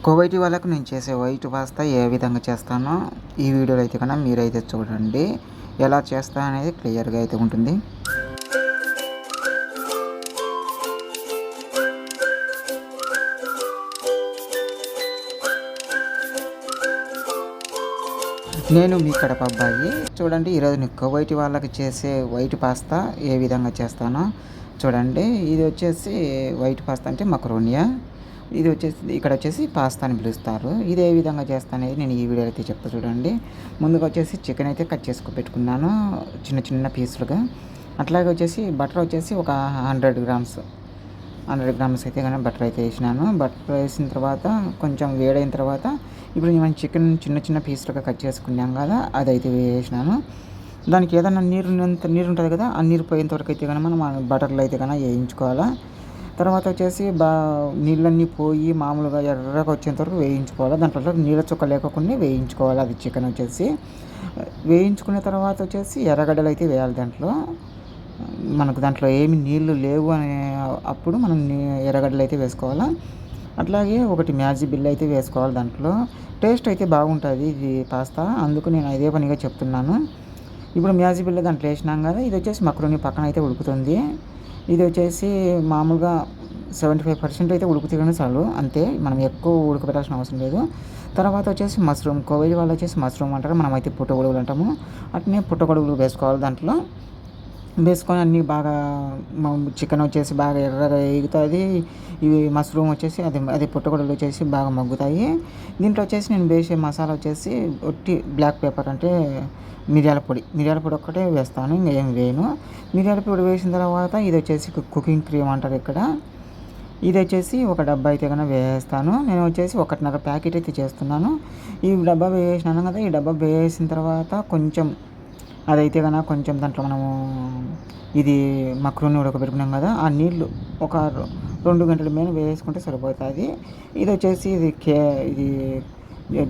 Kuwaiti వాళ్ళకు నేను చేసే వైట్ పాస్తా ఏ విధంగా చేస్తానో ఈ వీడియోలో అయితే కన్నా మీరైతే చూడండి. ఎలా చేస్తా అనేది క్లియర్గా అయితే ఉంటుంది. నేను మీ కడప అబ్బాయి. చూడండి, ఈరోజు నేను కువైటీ వాళ్ళకి చేసే వైట్ పాస్తా ఏ విధంగా చేస్తానో చూడండి. ఇది వచ్చేసి వైట్ పాస్తా అంటే మక్రోనియా. ఇది వచ్చేసి ఇక్కడ వచ్చేసి పాస్తా అని పిలుస్తారు. ఇది ఏ విధంగా చేస్తా అనేది నేను ఈ వీడియోలో అయితే చెప్తా చూడండి. ముందుగా వచ్చేసి చికెన్ అయితే కట్ చేసుకు పెట్టుకున్నాను చిన్న చిన్న పీసులుగా. అట్లాగే వచ్చేసి బటర్ వచ్చేసి ఒక 100 గ్రామ్స్ అయితే కానీ బటర్ అయితే వేసినాను. బటర్ వేసిన తర్వాత కొంచెం వేడైన తర్వాత ఇప్పుడు మనం చికెన్ చిన్న చిన్న పీసులుగా కట్ చేసుకున్నాం కదా, అదైతే వేసినాను. దానికి ఏదైనా నీరు ఉంటుంది కదా, ఆ నీరు పోయేంత వరకు అయితే కానీ మనం బటర్లో అయితే కానీ వేయించుకోవాలా. తర్వాత వచ్చేసి నీళ్ళన్నీ పోయి మామూలుగా ఎర్రగా వచ్చేంత వరకు వేయించుకోవాలి. దాంట్లో నీళ్ళ చుక్క లేకుండా వేయించుకోవాలి. అది చికెన్ వచ్చేసి వేయించుకున్న తర్వాత వచ్చేసి ఎర్రగడ్డలు అయితే వేయాలి. మనకు దాంట్లో ఏమి నీళ్లు లేవు అనే అప్పుడు మనం ఎర్రగడ్డలు అయితే వేసుకోవాలా. అట్లాగే ఒకటి మ్యాజీ బిల్ అయితే వేసుకోవాలి. దాంట్లో టేస్ట్ అయితే బాగుంటుంది ఇది పాస్తా, అందుకు నేను అదే పనిగా చెప్తున్నాను. ఇప్పుడు మ్యాజీ బిల్ల దాంట్లో వేసినాం కదా, ఇది వచ్చేసి మక్రోని పక్కన అయితే ఉడుకుతుంది. ఇది వచ్చేసి మామూలుగా 75% అయితే ఉడుకుతూనే చాలు, అంతే. మనం ఎక్కువ ఉడకబెట్టాల్సిన అవసరం లేదు. తర్వాత వచ్చేసి మష్రూమ్, కోవిడ్ వాళ్ళు వచ్చేసి మష్రూమ్ అంటారు, మనమైతే పుట్టగొడుగులు అంటాము. అట్నే పుట్టగొడుగులు వేసుకోవాలి. దాంట్లో వేసుకొని అన్నీ బాగా చికెన్ వచ్చేసి బాగా ఎర్రగా ఎగుతుంది. ఇవి మష్రూమ్ వచ్చేసి అది పుట్టగొడుగులు వచ్చేసి బాగా మగ్గుతాయి. దీంట్లో వచ్చేసి నేను వేసే మసాలా వచ్చేసి ఒట్టి బ్లాక్ పెప్పర్ అంటే మిరియాల పొడి ఒక్కటే వేస్తాను, ఇంకేం వేయను. మిరియాల పొడి వేసిన తర్వాత ఇది వచ్చేసి కుకింగ్ క్రీమ్ అంటారు ఇక్కడ, ఇది వచ్చేసి ఒక డబ్బా అయితే కన్నా వేస్తాను. నేను వచ్చేసి 1.5 ప్యాకెట్ అయితే చేస్తున్నాను. ఈ డబ్బా వేసినాను కదా, ఈ డబ్బా వేసిన తర్వాత కొంచెం అదైతే కన్నా కొంచెం దాంట్లో మనము ఇది మక్రోని ఉడకబెట్టుకున్నాం కదా, ఆ నీళ్ళు ఒక 2 గంటల మీద వేసుకుంటే సరిపోతుంది. ఇది వచ్చేసి ఇది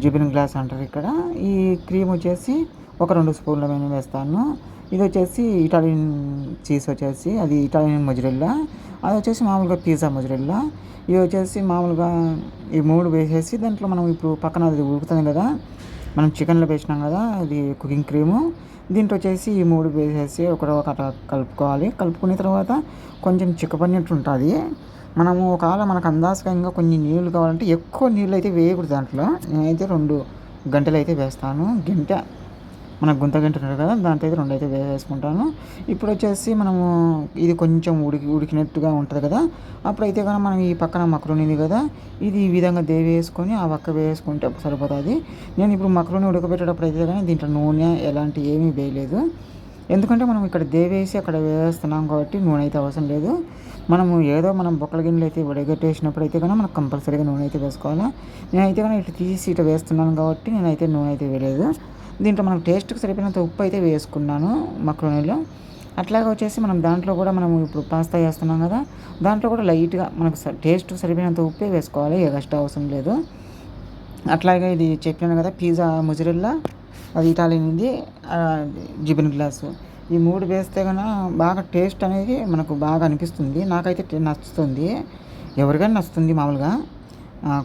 జిబిన్ గ్లాస్ అంటారు ఇక్కడ. ఈ క్రీమ్ వచ్చేసి ఒక 2 స్పూన్ల మీద వేస్తాను. ఇది వచ్చేసి ఇటాలియన్ చీజ్ వచ్చేసి అది ఇటాలియన్ మొజరెల్లా, అది వచ్చేసి మామూలుగా పిజ్జా మొజరెల్లా. ఇవి వచ్చేసి మామూలుగా ఈ 3 వేసేసి దాంట్లో మనం ఇప్పుడు పక్కన అది ఉడుకుతుంది కదా, మనం చికెన్లో వేసినాం కదా అది కుకింగ్ క్రీము, దీంట్లో వచ్చేసి ఈ 3 వేసేసి అట్లా కలుపుకోవాలి. కలుపుకున్న తర్వాత కొంచెం చిక్కపడినట్టు ఉంటుంది. మనము ఒకవేళ మనకు అందాజుగా ఇంకా కొన్ని నీళ్ళు కావాలంటే ఎక్కువ నీళ్ళు అయితే వేయకూడదు దాంట్లో. నేనైతే 2 గంటలు అయితే వేస్తాను. మనకు గంట ఉంటుంది కదా, దాంతో అయితే 2 అయితే వేసుకుంటాను. ఇప్పుడు వచ్చేసి మనము ఇది కొంచెం ఉడికినట్టుగా ఉంటుంది కదా, అప్పుడైతే కానీ మనం ఈ పక్కన మక్రోని ఉంది కదా, ఇది ఈ విధంగా వేసుకొని ఆ పక్క వేసుకుంటే సరిపోతుంది. నేను ఇప్పుడు మక్రోని ఉడకబెట్టేటప్పుడు అయితే కానీ దీంట్లో నూనె ఎలాంటి ఏమీ వేయలేదు, ఎందుకంటే మనం ఇక్కడ వేసి అక్కడ వేస్తున్నాం కాబట్టి నూనె అయితే అవసరం లేదు. మనం బొక్కల గిన్నెలు అయితే వడగట్టేసినప్పుడు అయితే కానీ మనకు కంపల్సరీగా నూనె అయితే వేసుకోవాలి. నేనైతే కానీ ఇట్లా తీసి ఇట్లా వేస్తున్నాను కాబట్టి నేనైతే నూనె అయితే వేయలేదు. దీంట్లో మనకు టేస్ట్కి సరిపోయినంత ఉప్పు అయితే వేసుకున్నాను మక్రోనీలో. అట్లాగే వచ్చేసి మనం దాంట్లో కూడా మనం ఇప్పుడు పాస్తా వేస్తున్నాం కదా, దాంట్లో కూడా లైట్గా మనకు టేస్ట్కి సరిపోయినంత ఉప్పే వేసుకోవాలి, ఎక్స్ట్రా అవసరం లేదు. అట్లాగే ఇది చెప్పాను కదా పిజ్జా మొజరెల్లా, అది ఇటాలియన్ ఇది జిబిన్ గ్లాసు, ఈ 3 వేస్తే కన్నా బాగా టేస్ట్ అనేది మనకు బాగా అనిపిస్తుంది. నాకైతే నచ్చుతుంది, ఎవరికైనా నచ్చుతుంది. మామూలుగా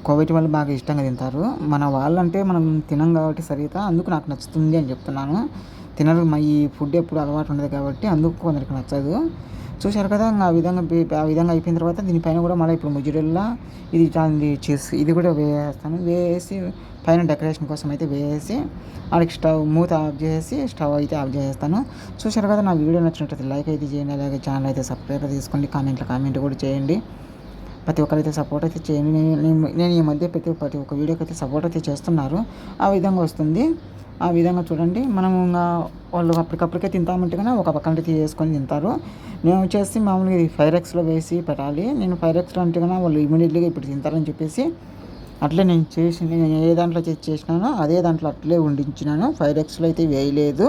కోవిడ్ వాళ్ళు బాగా ఇష్టంగా తింటారు. మన వాళ్ళంటే మనం తినం కాబట్టి సరిగ్గా, అందుకు నాకు నచ్చుతుంది అని చెప్తున్నాను. తినరు, ఈ ఫుడ్ ఎప్పుడు అలవాటు ఉండదు కాబట్టి అందుకు కొందరికి నచ్చదు. చూశారు కదా, ఆ విధంగా అయిపోయిన తర్వాత దీనిపైన కూడా మళ్ళీ ఇప్పుడు మొజరెల్లా ఇది చీజ్ ఇది కూడా వేసేస్తాను. వేసి పైన డెకరేషన్ కోసం అయితే వేసి ఆడికి మూత ఆఫ్ చేసి స్టవ్ అయితే ఆఫ్ చేసేస్తాను. చూశారు కదా, నా వీడియో నచ్చినట్లయితే లైక్ అయితే చేయండి, అలాగే ఛానల్ అయితే సబ్స్క్రైబ్ తీసుకోండి, కామెంట్ కూడా చేయండి. ప్రతి ఒక్కరైతే సపోర్ట్ అయితే చేయండి. నేను ఈ మధ్య ప్రతి ఒక్క వీడియోకి అయితే సపోర్ట్ అయితే చేస్తున్నారు, ఆ విధంగా వస్తుంది. ఆ విధంగా చూడండి, మనం ఇంకా వాళ్ళు అప్పటికప్పటికే తింటామంటే కానీ ఒక పక్కన తీసుకొని తింటారు. నేను వచ్చేసి మామూలుగా ఇది ఫైరెక్స్లో వేసి పెట్టాలి. నేను ఫైరెక్స్లో అంటే కన్నా వాళ్ళు ఇమీడియట్లీగా ఇప్పుడు తింటారని చెప్పేసి అట్లే నేను ఏ దాంట్లో చేసినానో అదే దాంట్లో అట్లే వండించినాను, ఫైరెక్స్లో అయితే వేయలేదు.